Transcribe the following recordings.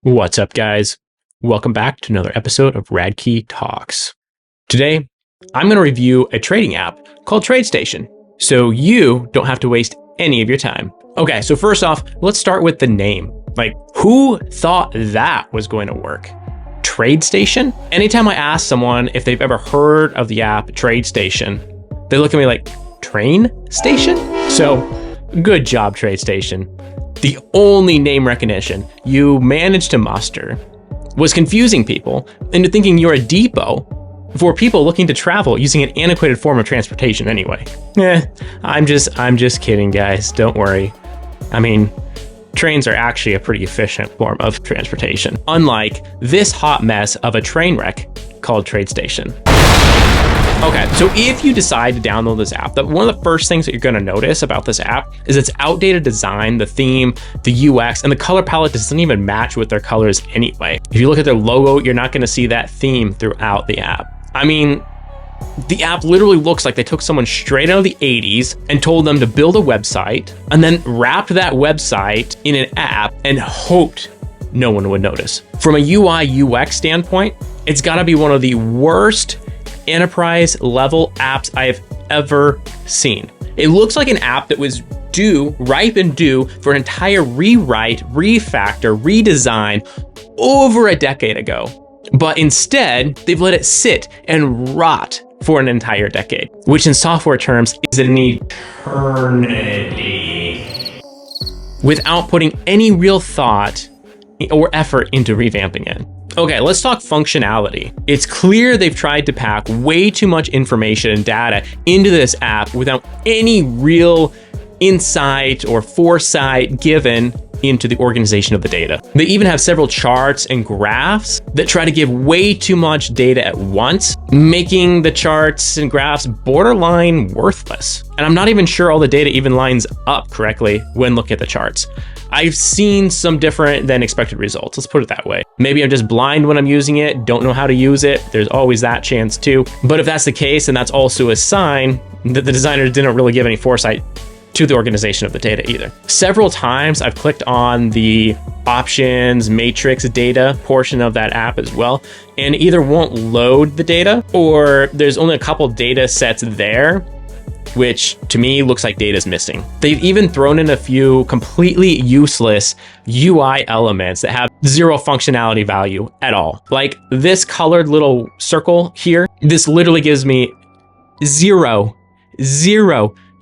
What's up, guys? Welcome back to another episode of Rad Talks. Today, I'm going to review a trading app called TradeStation, so you don't have to waste any of your time. Okay, so first off, let's start with the name. Like, who thought that was going to work? TradeStation? Anytime I ask someone if they've ever heard of the app TradeStation, they look at me like, train station? So, good job, TradeStation. The only name recognition you managed to muster was confusing people into thinking you're a depot for people looking to travel using an antiquated form of transportation anyway. I'm just kidding, guys. Don't worry. I mean, trains are actually a pretty efficient form of transportation, unlike this hot mess of a train wreck called TradeStation. Okay, so if you decide to download this app, one of the first things that you're going to notice about this app is its outdated design, the theme, the UX, and the color palette doesn't even match with their colors anyway. If you look at their logo, you're not going to see that theme throughout the app. I mean, the app literally looks like they took someone straight out of the 80s and told them to build a website and then wrapped that website in an app and hoped no one would notice. From a UI UX standpoint, it's got to be one of the worst enterprise level apps I've ever seen. It looks like an app that was ripe and due for an entire rewrite, refactor, redesign over a decade ago. But instead, they've let it sit and rot for an entire decade, which in software terms is an eternity, without putting any real thought or effort into revamping it. Okay, let's talk functionality. It's clear they've tried to pack way too much information and data into this app without any real insight or foresight given into the organization of the data. They even have several charts and graphs that try to give way too much data at once, making the charts and graphs borderline worthless. And I'm not even sure all the data even lines up correctly when looking at the charts. I've seen some different than expected results. Let's put it that way. Maybe I'm just blind when I'm using it, don't know how to use it. There's always that chance too. But if that's the case, then that's also a sign that the designers didn't really give any foresight to the organization of the data either. Several times I've clicked on the options matrix data portion of that app as well, and it either won't load the data or there's only a couple data sets there, which to me looks like data is missing. They've even thrown in a few completely useless UI elements that have zero functionality value at all. Like this colored little circle here, this literally gives me zero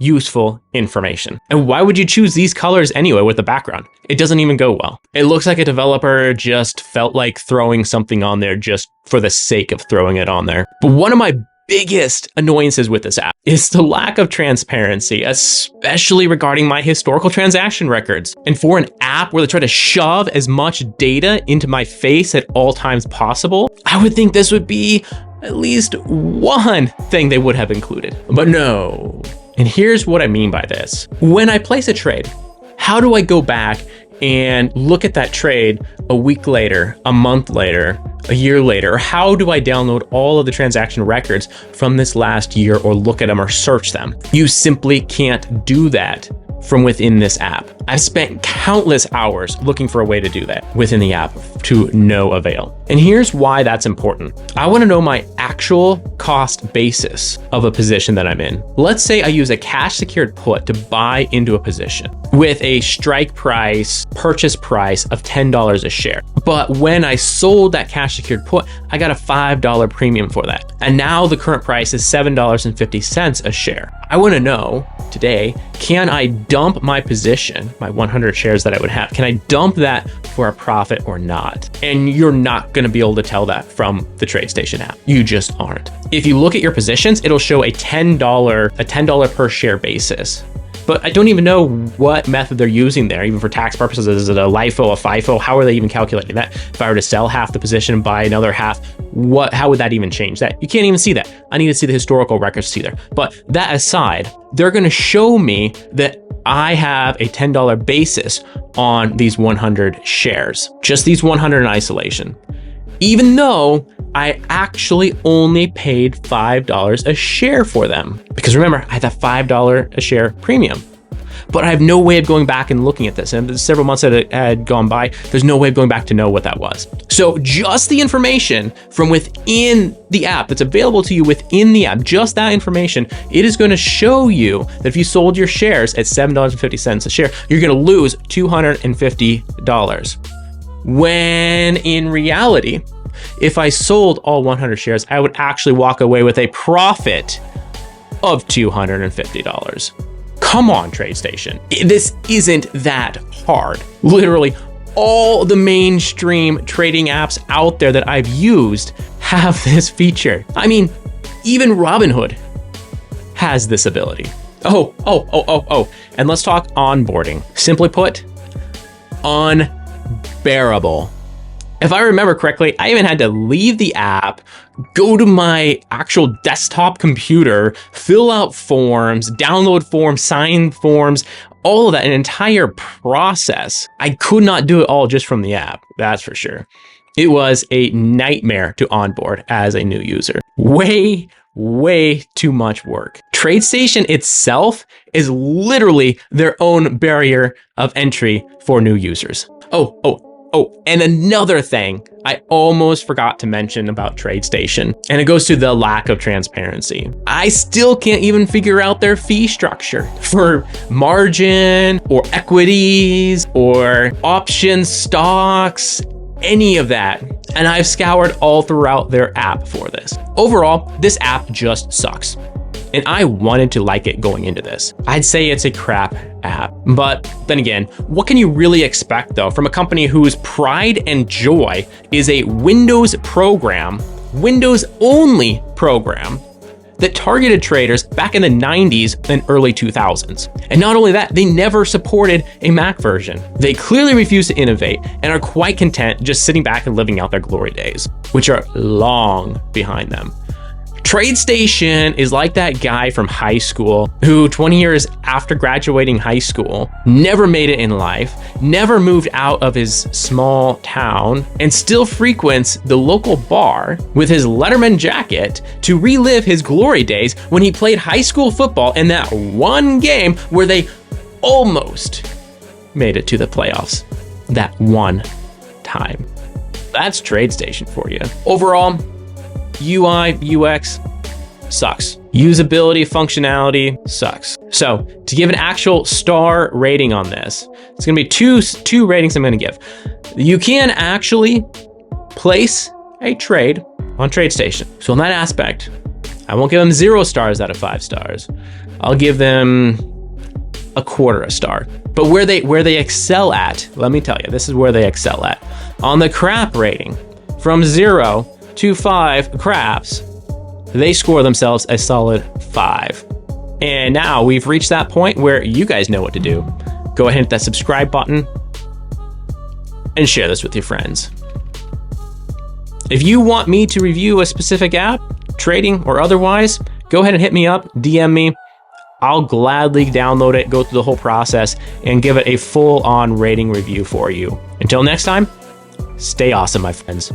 useful information. And why would you choose these colors anyway with the background? It doesn't even go well. It looks like a developer just felt like throwing something on there just for the sake of throwing it on there. But one of my biggest annoyances with this app is the lack of transparency, especially regarding my historical transaction records. And for an app where they try to shove as much data into my face at all times possible, I would think this would be at least one thing they would have included. But no. And here's what I mean by this. When I place a trade, how do I go back and look at that trade a week later, a month later, a year later? Or how do I download all of the transaction records from this last year or look at them or search them? You simply can't do that from within this app. I've spent countless hours looking for a way to do that within the app to no avail. And here's why that's important. I want to know my actual cost basis of a position that I'm in. Let's say I use a cash secured put to buy into a position with a strike price, purchase price of $10 a share. But when I sold that cash secured put, I got a $5 premium for that. And now the current price is $7.50 a share. I want to know today, can I dump my position, my 100 shares that I would have? Can I dump that for a profit or not? And you're not going to be able to tell that from the TradeStation app. You just aren't. If you look at your positions, it'll show a $10 per share basis. But I don't even know what method they're using there, even for tax purposes. Is it a LIFO, a FIFO? How are they even calculating that? If I were to sell half the position and buy another half, how would that even change that? You can't even see that. I need to see the historical records to see there. But that aside, they're going to show me that I have a $10 basis on these 100 shares, just these 100 in isolation, even though I actually only paid $5 a share for them. Because remember, I had that $5 a share premium. but I have no way of going back and looking at this. And several months had gone by, there's no way of going back to know what that was. So just the information from within the app that's available to you within the app, just that information, it is going to show you that if you sold your shares at $7.50 a share, you're going to lose $250. When in reality, if I sold all 100 shares, I would actually walk away with a profit of $250. Come on, TradeStation. This isn't that hard. Literally, all the mainstream trading apps out there that I've used have this feature. I mean, even Robinhood has this ability. Oh. And let's talk onboarding. Simply put, unbearable. If I remember correctly, I even had to leave the app, go to my actual desktop computer, fill out forms, download forms, sign forms, all of that, an entire process. I could not do it all just from the app, that's for sure. It was a nightmare to onboard as a new user. Way too much work. TradeStation itself is literally their own barrier of entry for new users. Oh, and another thing I almost forgot to mention about TradeStation, and it goes to the lack of transparency. I still can't even figure out their fee structure for margin or equities or option stocks, any of that. And I've scoured all throughout their app for this. Overall, this app just sucks. And I wanted to like it going into this. I'd say it's a crap app. But then again, what can you really expect though from a company whose pride and joy is a Windows program, Windows only program that targeted traders back in the 90s and early 2000s. And not only that, they never supported a Mac version. They clearly refuse to innovate and are quite content just sitting back and living out their glory days, which are long behind them. TradeStation is like that guy from high school who 20 years after graduating high school never made it in life, never moved out of his small town, and still frequents the local bar with his Letterman jacket to relive his glory days when he played high school football in that one game where they almost made it to the playoffs. That one time. That's TradeStation for you. Overall, UI, UX sucks. Usability, functionality sucks. So to give an actual star rating on this, it's gonna be two ratings I'm gonna give. You can actually place a trade on TradeStation. So in that aspect, I won't give them 0 stars out of 5 stars. I'll give them a quarter a star. But where they excel at, let me tell you, this is where they excel at. On the crap rating, from 0 to 5 craps, they score themselves a solid 5. And now we've reached that point where you guys know what to do. Go ahead and hit that subscribe button and share this with your friends. If you want me to review a specific app, trading or otherwise, go ahead and hit me up, DM me. I'll gladly download it, go through the whole process, and give it a full-on rating review for you. Until next time, stay awesome, my friends.